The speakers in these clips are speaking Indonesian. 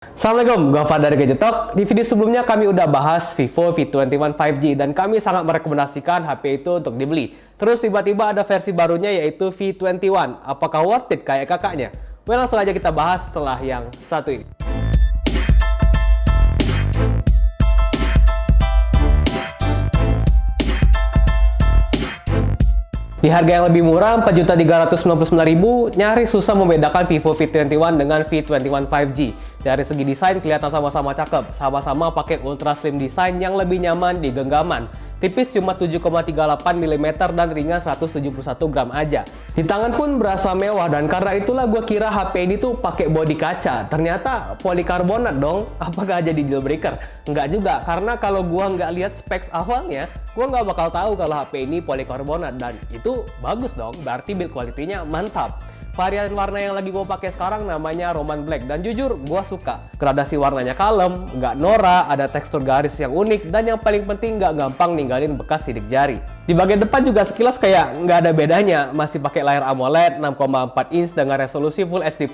Assalamualaikum, gue Fahad dari Gadget Talk. Di video sebelumnya kami udah bahas Vivo V21 5G dan kami sangat merekomendasikan HP itu untuk dibeli. Terus tiba-tiba ada versi barunya yaitu V21. Apakah worth it kayak kakaknya? Well, langsung aja kita bahas setelah yang satu ini. Di harga yang lebih murah, Rp4.399.000, nyaris susah membedakan Vivo V21 dengan V21 5G. Dari segi desain kelihatan sama-sama cakep, sama-sama pakai ultra slim design yang lebih nyaman di genggaman. Tipis cuma 7,38 mm dan ringan 171 gram aja. Di tangan pun berasa mewah dan karena itulah gue kira HP ini tuh pakai bodi kaca. Ternyata polikarbonat dong. Apakah jadi deal breaker? Enggak juga, karena kalau gue nggak lihat specs awalnya, gue nggak bakal tahu kalau HP ini polikarbonat dan itu bagus dong. Berarti build quality-nya mantap. Varian warna yang lagi gue pakai sekarang namanya Roman Black dan jujur gue suka. Gradasi warnanya kalem, nggak norak, ada tekstur garis yang unik dan yang paling penting nggak gampang ninggalin bekas sidik jari. Di bagian depan juga sekilas kayak nggak ada bedanya, masih pakai layar AMOLED 6,4 inch dengan resolusi Full HD+.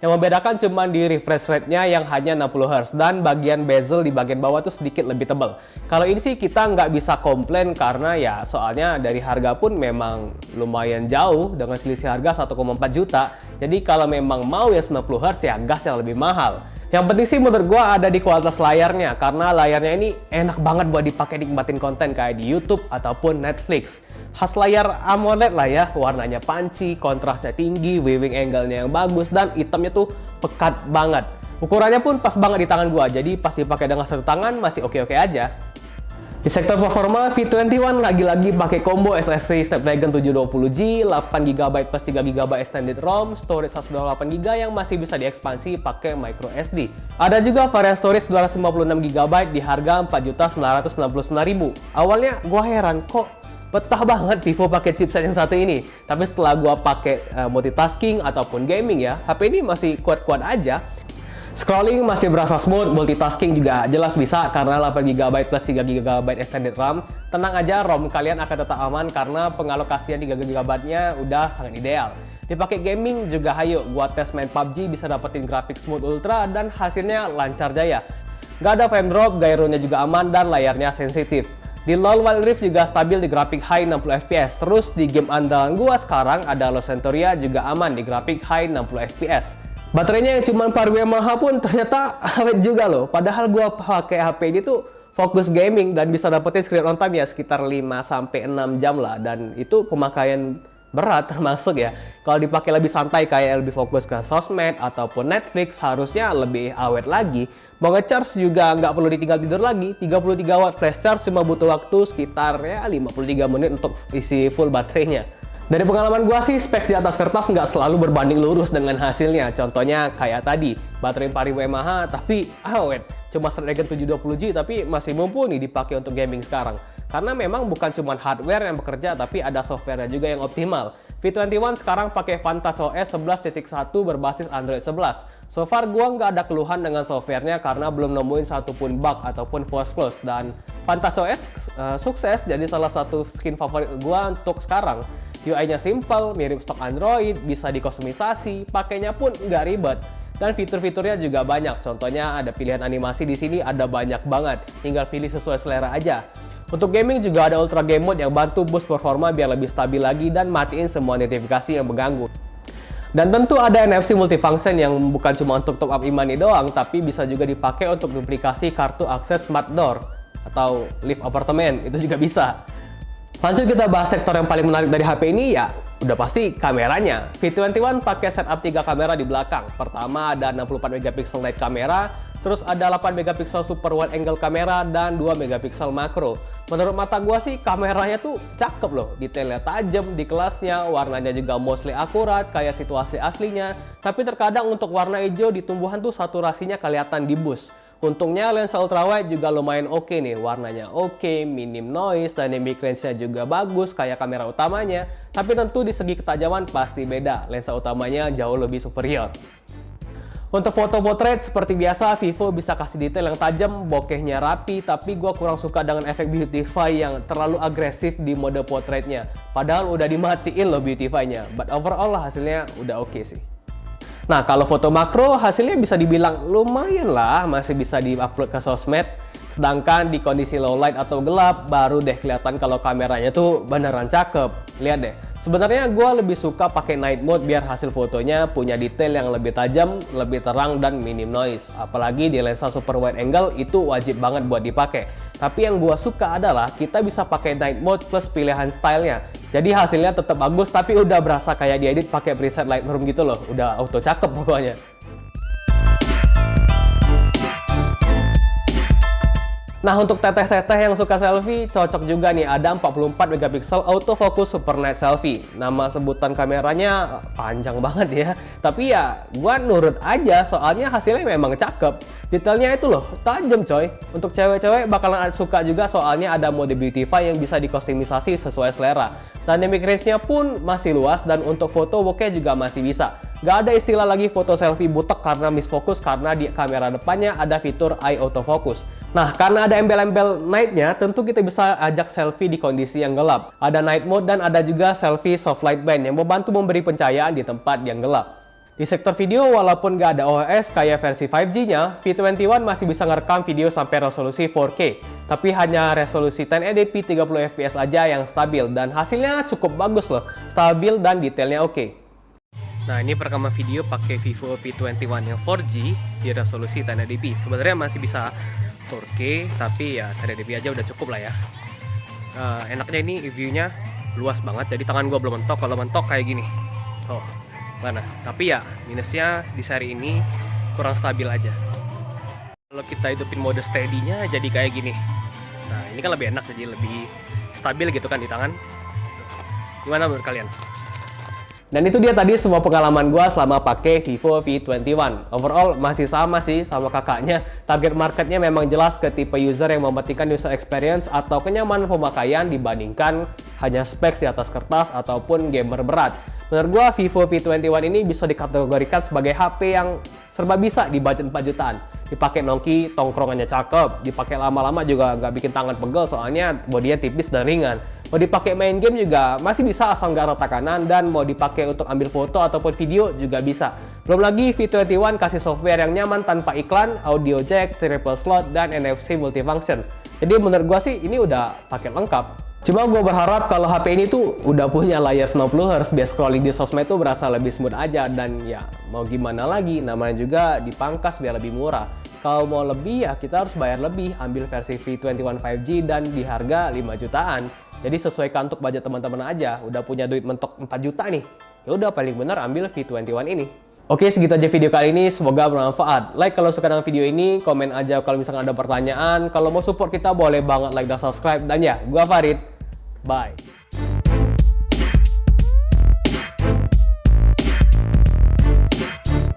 Yang membedakan cuma di refresh rate-nya yang hanya 60 Hz dan bagian bezel di bagian bawah tuh sedikit lebih tebal. Kalau ini sih kita nggak bisa komplain karena ya soalnya dari harga pun memang lumayan jauh dengan selisih harga 1,4 juta. Jadi kalau memang mau ya 90 Hz ya gas yang lebih mahal. Yang penting sih menurut gua ada di kualitas layarnya karena layarnya ini enak banget buat dipakai nikmatin konten kayak di YouTube ataupun Netflix. Khas layar AMOLED lah ya, warnanya punchy, kontrasnya tinggi, viewing angle-nya yang bagus dan hitamnya tuh pekat banget. Ukurannya pun pas banget di tangan gua, jadi pas dipakai dengan satu tangan masih oke-oke aja. Di sektor performa, V21 lagi-lagi pakai combo SSD Snapdragon 720G, 8GB plus 3GB extended ROM, storage 128GB yang masih bisa diekspansi pakai micro SD. Ada juga varian storage 256GB di harga Rp4.999.000. Awalnya gua heran kok betah banget Vivo pakai chipset yang satu ini. Tapi setelah gua pakai multitasking ataupun gaming ya, HP ini masih kuat-kuat aja. Scrolling masih berasa smooth, multitasking juga jelas bisa karena 8GB plus 3GB extended RAM. Tenang aja, ROM kalian akan tetap aman karena pengalokasian 3GB-nya udah sangat ideal. Dipakai gaming juga hayo, gua tes main PUBG bisa dapetin grafik smooth ultra dan hasilnya lancar jaya. Gak ada frame drop, gyro-nya juga aman dan layarnya sensitif. Di LoL Wild Rift juga stabil di grafik high 60fps. Terus di game andalan gua sekarang ada Lost Centuria juga aman di grafik high 60fps. Baterainya yang cuma 4 mAh pun ternyata awet juga loh. Padahal gua pakai HP ini tuh fokus gaming dan bisa dapetin screen on time ya sekitar 5-6 jam lah. Dan itu pemakaian berat termasuk ya. Kalau dipakai lebih santai kayak lebih fokus ke sosmed ataupun Netflix harusnya lebih awet lagi. Mau nge-charge juga nggak perlu ditinggal tidur lagi. 33 watt flash charge cuma butuh waktu sekitar ya 53 menit untuk isi full baterainya. Dari pengalaman gua sih, specs di atas kertas nggak selalu berbanding lurus dengan hasilnya. Contohnya kayak tadi, baterai 4000 mAh tapi awet. Cuma Snapdragon 720G tapi masih mumpuni dipakai untuk gaming sekarang. Karena memang bukan cuma hardware yang bekerja tapi ada software juga yang optimal. V21 sekarang pakai VanTouchOS 11.1 berbasis Android 11. So far gua nggak ada keluhan dengan softwarenya karena belum nemuin satupun bug ataupun force close. Dan VanTouchOS sukses jadi salah satu skin favorit gua untuk sekarang. UI-nya simple, mirip stok Android, bisa dikustomisasi, pakainya pun nggak ribet. Dan fitur-fiturnya juga banyak. Contohnya ada pilihan animasi di sini ada banyak banget. Tinggal pilih sesuai selera aja. Untuk gaming juga ada Ultra Game Mode yang bantu boost performa biar lebih stabil lagi dan matiin semua notifikasi yang mengganggu. Dan tentu ada NFC multifunction yang bukan cuma untuk top up e-money doang, tapi bisa juga dipakai untuk duplikasi kartu akses Smart Door atau lift apartemen, itu juga bisa. Lanjut kita bahas sektor yang paling menarik dari HP ini ya udah pasti kameranya. V21 pakai setup 3 kamera di belakang. Pertama ada 64 megapiksel night kamera, terus ada 8 megapiksel super wide angle kamera dan 2 megapiksel makro. Menurut mata gua sih kameranya tuh cakep loh, detailnya tajam di kelasnya, warnanya juga mostly akurat kayak situasi aslinya. Tapi terkadang untuk warna hijau di tumbuhan tuh saturasinya kelihatan di boost. Untungnya lensa ultrawide juga lumayan oke nih, warnanya oke, minim noise, dynamic range-nya juga bagus kayak kamera utamanya. Tapi tentu di segi ketajaman pasti beda, lensa utamanya jauh lebih superior. Untuk foto portrait seperti biasa, Vivo bisa kasih detail yang tajam, bokehnya rapi, tapi gua kurang suka dengan efek beautify yang terlalu agresif di mode portraitnya. Padahal udah dimatiin loh beautify-nya, but overall hasilnya udah oke sih. Nah, kalau foto makro hasilnya bisa dibilang lumayan lah, masih bisa di-upload ke sosmed. Sedangkan di kondisi low light atau gelap, baru deh kelihatan kalau kameranya tuh beneran cakep. Lihat deh, sebenarnya gue lebih suka pakai night mode biar hasil fotonya punya detail yang lebih tajam, lebih terang, dan minim noise. Apalagi di lensa super wide angle itu wajib banget buat dipakai. Tapi yang gue suka adalah kita bisa pakai night mode plus pilihan stylenya. Jadi hasilnya tetap bagus, tapi udah berasa kayak diedit pakai preset Lightroom gitu loh. Udah auto cakep pokoknya. Nah, untuk teteh-teteh yang suka selfie, cocok juga nih, ada 44 megapiksel autofocus super night selfie. Nama sebutan kameranya panjang banget ya. Tapi ya, gua nurut aja, soalnya hasilnya memang cakep. Detailnya itu loh, tajam coy. Untuk cewek-cewek bakalan suka juga soalnya ada mode beautify yang bisa dikustomisasi sesuai selera. Dynamic range-nya pun masih luas dan untuk foto bokeh juga masih bisa. Gak ada istilah lagi foto selfie butek karena misfokus karena di kamera depannya ada fitur eye autofocus. Nah, karena ada embel-embel night-nya, tentu kita bisa ajak selfie di kondisi yang gelap. Ada night mode dan ada juga selfie soft light band yang membantu memberi pencahayaan di tempat yang gelap. Di sektor video, walaupun gak ada OIS kayak versi 5G-nya, V21 masih bisa ngerekam video sampai resolusi 4K. Tapi hanya resolusi 1080p 30 fps aja yang stabil dan hasilnya cukup bagus loh, stabil dan detailnya oke. Nah, ini perekaman video pakai Vivo V21 yang 4G di resolusi 1080p. Sebenarnya masih bisa 4K, tapi ya 1080p aja udah cukup lah ya. Enaknya ini view-nya luas banget, jadi tangan gua belum mentok. Kalau mentok kayak gini. Oh, mana? Tapi ya minusnya di seri ini kurang stabil aja. Kalau kita hidupin mode steady-nya jadi kayak gini. Nah, ini kan lebih enak, jadi lebih stabil gitu kan di tangan. Gimana menurut kalian? Dan itu dia tadi semua pengalaman gue selama pakai Vivo V21. Overall masih sama sih sama kakaknya. Target marketnya memang jelas ke tipe user yang mementingkan user experience atau kenyamanan pemakaian dibandingkan hanya specs di atas kertas ataupun gamer berat. Menurut gue Vivo V21 ini bisa dikategorikan sebagai HP yang serba bisa di budget 4 jutaan. Dipakai nongki, tongkrongannya cakep. Dipakai lama-lama juga nggak bikin tangan pegel soalnya bodinya tipis dan ringan. Mau dipakai main game juga masih bisa asal nggak retak kanan, dan mau dipakai untuk ambil foto ataupun video juga bisa. Belum lagi V21 kasih software yang nyaman tanpa iklan, audio jack, triple slot, dan NFC multifunction. Jadi menurut gua sih ini udah paket lengkap. Cuma gue berharap kalau HP ini tuh udah punya layar 90Hz biar scrolling di sosmed tuh berasa lebih smooth aja. Dan ya mau gimana lagi, namanya juga dipangkas biar lebih murah. Kalau mau lebih ya kita harus bayar lebih, ambil versi V21 5G dan di harga 5 jutaan. Jadi sesuaikan untuk budget teman-teman aja. Udah punya duit mentok 4 juta nih, ya udah paling benar ambil V21 ini. Oke, segitu aja video kali ini. Semoga bermanfaat. Like kalau suka dengan video ini, komen aja kalau misalkan ada pertanyaan. Kalau mau support kita boleh banget like dan subscribe. Dan ya, gua Farid. Bye.